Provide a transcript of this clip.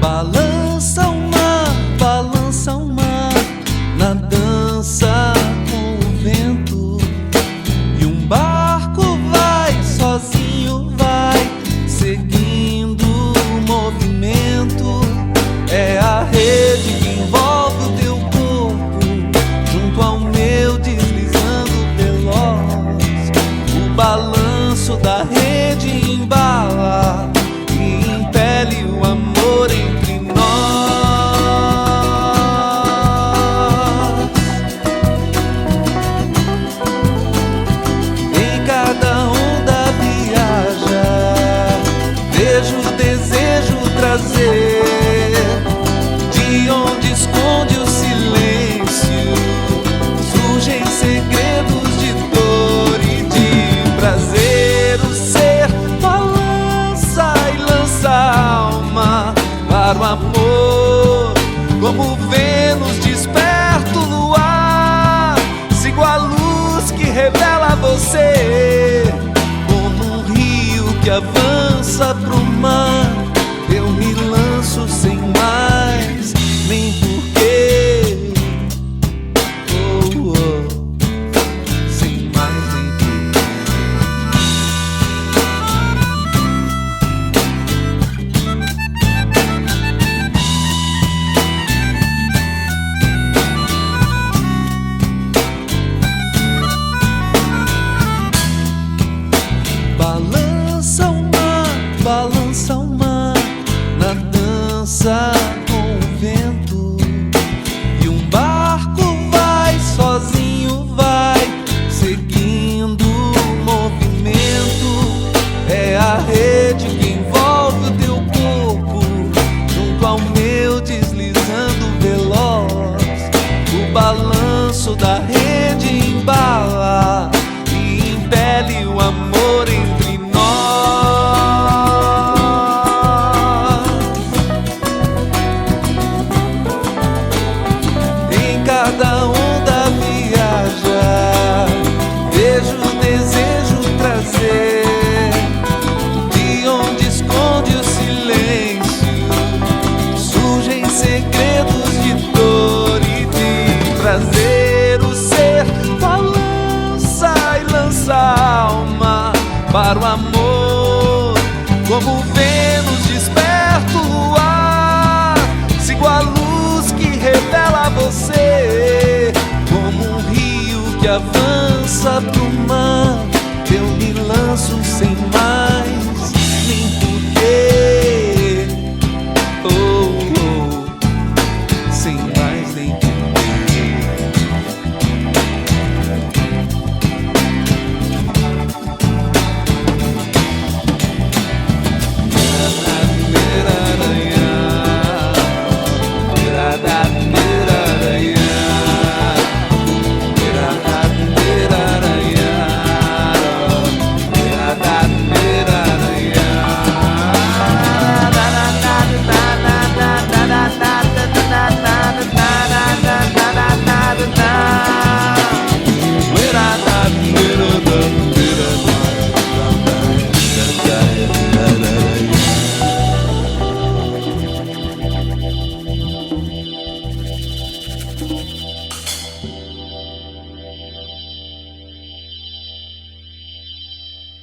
Balança o mar na dança com o vento. E um barco vai sozinho, vai seguindo o movimento. É a rede que envolve o teu corpo junto ao meu, deslizando veloz. O balanço da rede embala e impele o amor entre nós. Em cada onda viaja, vejo o desejo trazer de onde esconde o silêncio. Surgem segredos de dor e de prazer. O ser balança e lança a alma para o amor, como Vênus desperta o luar. Sigo a luz que revela você, como um rio que avança pro mar. Eu me lanço sem mais nem porquê, oh, oh, sem mais nem porquê. Balança o mar na dança com o vento. E um barco vai sozinho, vai seguindo o movimento. É a rede que envolve o teu corpo junto ao meu, deslizando veloz. O balanço da rede embala e impele o amor entre nós. Cada onda viaja, vejo o desejo trazer de onde esconde o silêncio. Surgem segredos de dor e de prazer. O ser balança e lança a alma para o amor, como Vênus desperta o luar. Sigo a luz que revela você, como um rio que avança pro